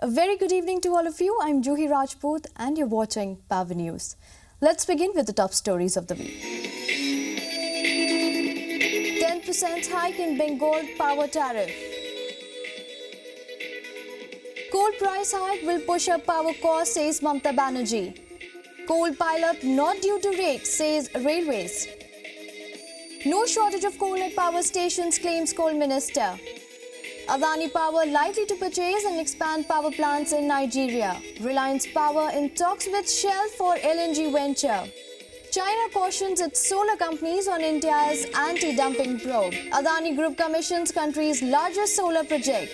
very good evening to all of you. I'm Juhi Rajput and you're watching Power News. Let's begin with the top stories of the week. 10% hike in Bengal power tariff. Coal price hike will push up power cost, says Mamata Banerjee. Coal pile-up not due to rake, says Railways. No shortage of coal at power stations, claims Coal Minister. Adani Power likely to purchase and expand power plants in Nigeria. Reliance Power in talks with Shell for LNG venture. China cautions its solar companies on India's anti-dumping probe. Adani Group commissions country's largest solar project.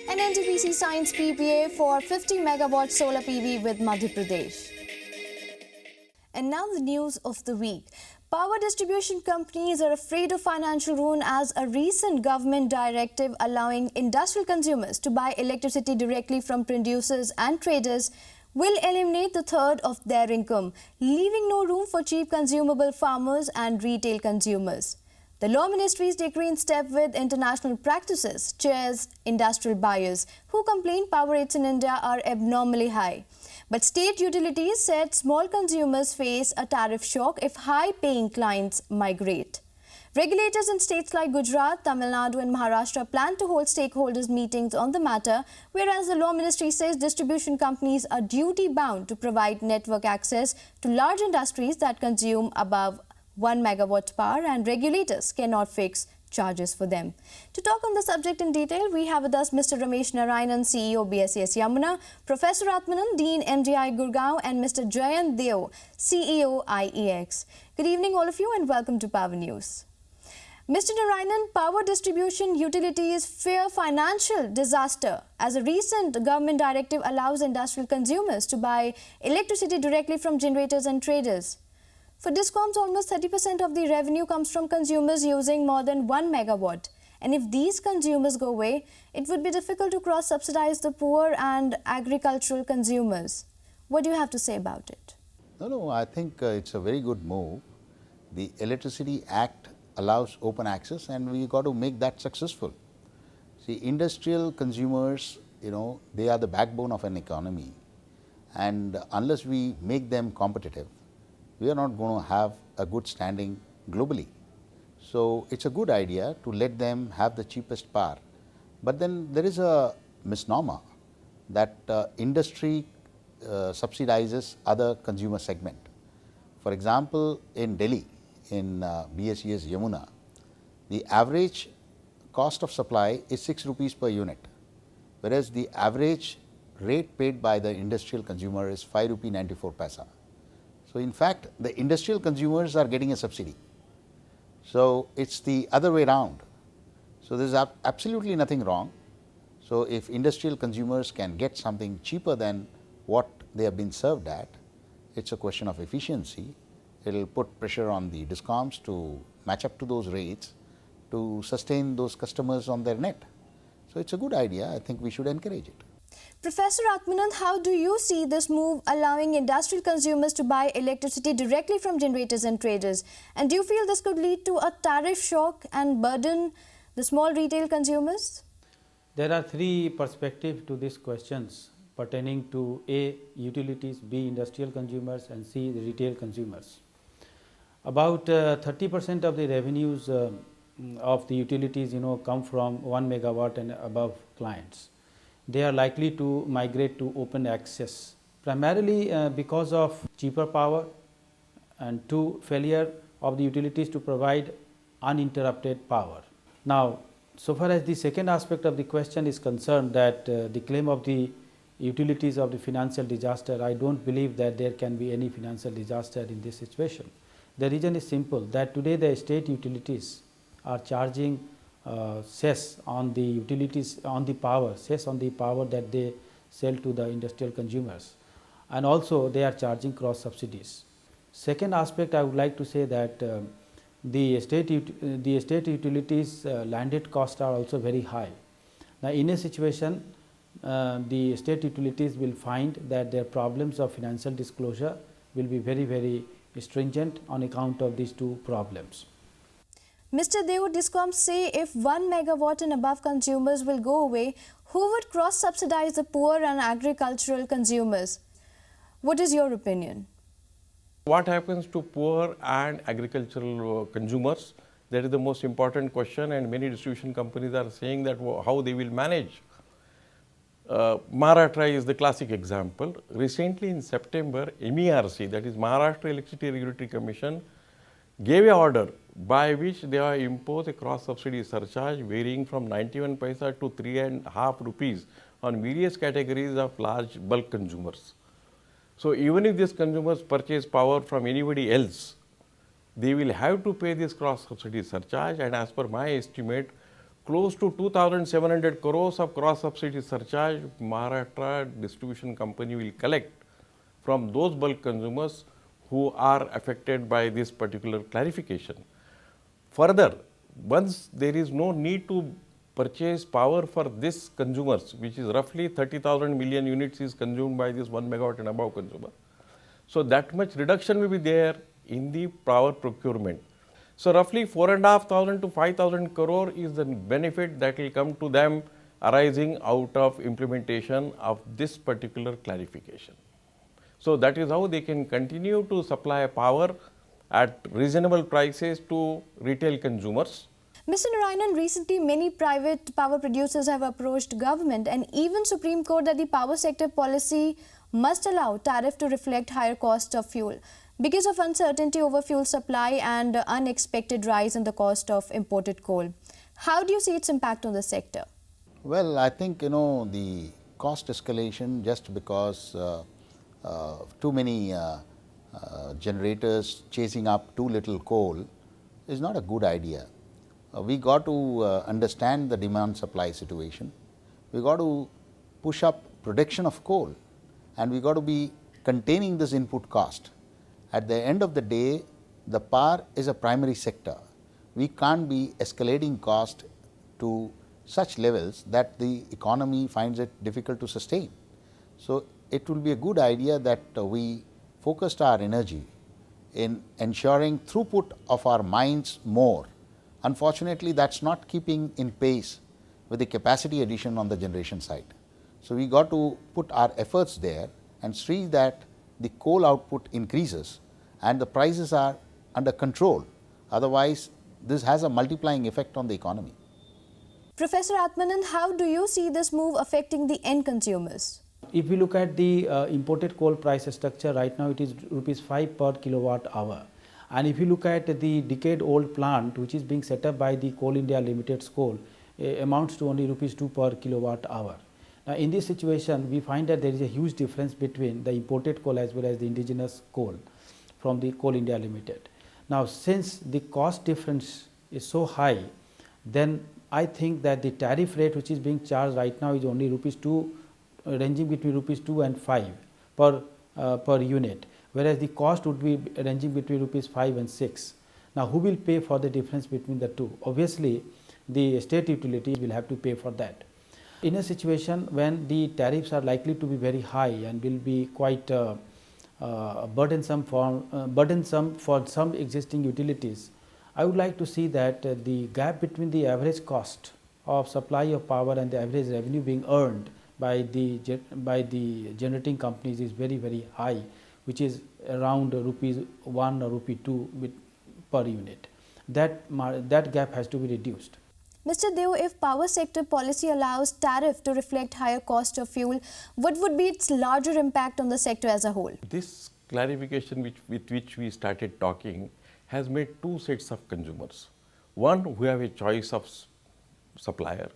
And NTPC signs PPA for 50 megawatt solar PV with Madhya Pradesh. And now the news of the week. Power distribution companies are afraid of financial ruin as a recent government directive allowing industrial consumers to buy electricity directly from producers and traders will eliminate a third of their income, leaving no room for cheap consumable farmers and retail consumers. The Law Ministry's decree in step with international practices cheers industrial buyers who complain power rates in India are abnormally high. But state utilities said small consumers face a tariff shock if high-paying clients migrate. Regulators in states like Gujarat, Tamil Nadu and Maharashtra plan to hold stakeholders meetings on the matter, whereas the Law Ministry says distribution companies are duty-bound to provide network access to large industries that consume above 1 megawatt power and regulators cannot fix charges for them. To talk on the subject in detail, we have with us Mr. Ramesh Narayanan, CEO BSES Yamuna, Professor Atmanan, Dean MDI Gurgaon and Mr. Jayant Deo, CEO IEX. Good evening all of you and welcome to Power News. Mr. Narayanan, power distribution utilities fear financial disaster as a recent government directive allows industrial consumers to buy electricity directly from generators and traders. For DISCOMs, almost 30% of the revenue comes from consumers using more than 1 megawatt. And if these consumers go away, it would be difficult to cross-subsidize the poor and agricultural consumers. What do you have to say about it? No, I think it's a very good move. The Electricity Act allows open access and we got to make that successful. See, industrial consumers, they are the backbone of an economy. And unless we make them competitive, we are not going to have a good standing globally. So it's a good idea to let them have the cheapest power. But then there is a misnomer that industry subsidizes other consumer segment. For example, in Delhi, in BSES Yamuna, the average cost of supply is 6 rupees per unit, whereas the average rate paid by the industrial consumer is 5 rupee 94 paisa. So in fact, the industrial consumers are getting a subsidy. So it's the other way around. So there's absolutely nothing wrong. So if industrial consumers can get something cheaper than what they have been served at, it's a question of efficiency. It will put pressure on the DISCOMs to match up to those rates to sustain those customers on their net. So it's a good idea. I think we should encourage it. Professor Atmanan, how do you see this move allowing industrial consumers to buy electricity directly from generators and traders? And do you feel this could lead to a tariff shock and burden the small retail consumers? There are three perspectives to these questions pertaining to A, utilities, B, industrial consumers and C, the retail consumers. About 30% of the revenues of the utilities come from 1 megawatt and above clients. They are likely to migrate to open access, primarily because of cheaper power and two, failure of the utilities to provide uninterrupted power. Now, so far as the second aspect of the question is concerned, that the claim of the utilities of the financial disaster, I don't believe that there can be any financial disaster in this situation. The reason is simple, that today the state utilities are charging cess on the utilities, on the power, cess on the power that they sell to the industrial consumers, and also they are charging cross subsidies. Second aspect, I would like to say that the state utilities landed costs are also very high. Now, in a situation, the state utilities will find that their problems of financial disclosure will be very, very stringent on account of these two problems. Mr. Deo, Discoms say if 1 megawatt and above consumers will go away, who would cross-subsidize the poor and agricultural consumers? What is your opinion? What happens to poor and agricultural consumers? That is the most important question, and many distribution companies are saying that how they will manage. Maharashtra is the classic example. Recently in September, MERC, that is Maharashtra Electricity Regulatory Commission, gave an order by which they have imposed a cross-subsidy surcharge varying from 91 paisa to 3.5 rupees on various categories of large bulk consumers. So even if these consumers purchase power from anybody else, they will have to pay this cross-subsidy surcharge, and as per my estimate, close to 2,700 crores of cross-subsidy surcharge Maharashtra distribution company will collect from those bulk consumers who are affected by this particular clarification. Further, once there is no need to purchase power for this consumers, which is roughly 30,000 million units is consumed by this 1 megawatt and above consumer. So that much reduction will be there in the power procurement. So roughly 4,500 to 5,000 crore is the benefit that will come to them arising out of implementation of this particular clarification. So that is how they can continue to supply power at reasonable prices to retail consumers. Mr. Narayanan, recently many private power producers have approached government and even Supreme Court that the power sector policy must allow tariff to reflect higher cost of fuel because of uncertainty over fuel supply and unexpected rise in the cost of imported coal. How do you see its impact on the sector? Well, I think, the cost escalation just because too many generators chasing up too little coal is not a good idea. We got to understand the demand supply situation. We got to push up production of coal, and we got to be containing this input cost. At the end of the day, the power is a primary sector. We can't be escalating cost to such levels that the economy finds it difficult to sustain. So it will be a good idea that we focused our energy in ensuring throughput of our mines more. Unfortunately, that's not keeping in pace with the capacity addition on the generation side. So we got to put our efforts there and see that the coal output increases and the prices are under control. Otherwise, this has a multiplying effect on the economy. Professor Atmanan, how do you see this move affecting the end consumers? If we look at the imported coal price structure, right now it is rupees 5 per kilowatt hour. And if you look at the decade-old plant which is being set up by the Coal India Limited's coal, amounts to only rupees 2 per kilowatt hour. Now, in this situation, we find that there is a huge difference between the imported coal as well as the indigenous coal from the Coal India Limited. Now, since the cost difference is so high, then I think that the tariff rate which is being charged right now is only rupees 2, ranging between rupees 2 and 5 per unit, whereas the cost would be ranging between rupees 5 and 6. Now, who will pay for the difference between the two? Obviously, the state utilities will have to pay for that. In a situation when the tariffs are likely to be very high and will be quite burdensome for some existing utilities, I would like to see that the gap between the average cost of supply of power and the average revenue being earned by the generating companies is very, very high, which is around rupees 1 or rupee 2 per unit. That gap has to be reduced. Mr. Deo, if power sector policy allows tariff to reflect higher cost of fuel, what would be its larger impact on the sector as a whole? This clarification with which we started talking has made two sets of consumers. One who have a choice of supplier.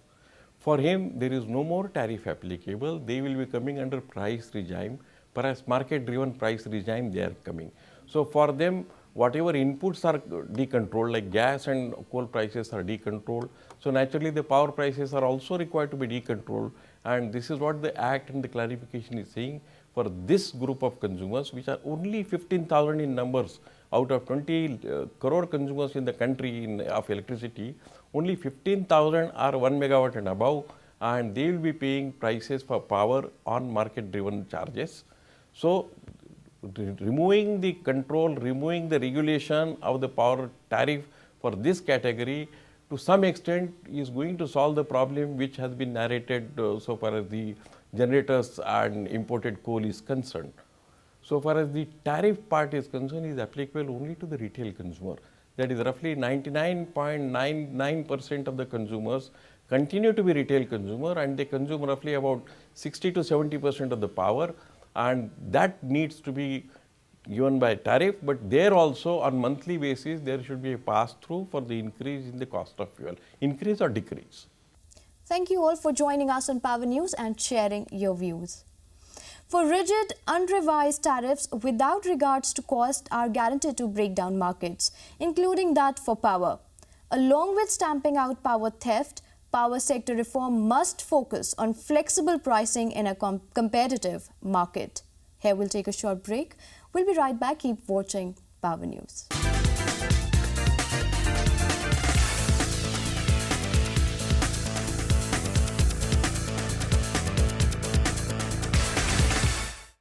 For him, there is no more tariff applicable. They will be coming under price regime, perhaps market-driven price regime they are coming. So for them, whatever inputs are decontrolled, like gas and coal prices are decontrolled. So naturally, the power prices are also required to be decontrolled. And this is what the Act and the clarification is saying for this group of consumers, which are only 15,000 in numbers out of 20 crore consumers in the country of electricity. Only 15,000 are 1 megawatt and above, and they will be paying prices for power on market-driven charges. So, removing the control, removing the regulation of the power tariff for this category to some extent is going to solve the problem which has been narrated so far as the generators and imported coal is concerned. So far as the tariff part is concerned, is applicable only to the retail consumer. That is roughly 99.99% of the consumers continue to be retail consumer, and they consume roughly about 60 to 70% of the power, and that needs to be given by tariff, but there also on monthly basis there should be a pass through for the increase in the cost of fuel, increase or decrease. Thank you all for joining us on Power News and sharing your views. For rigid, unrevised tariffs without regards to cost are guaranteed to break down markets, including that for power. Along with stamping out power theft, power sector reform must focus on flexible pricing in a competitive market. Here we'll take a short break. We'll be right back. Keep watching Power News.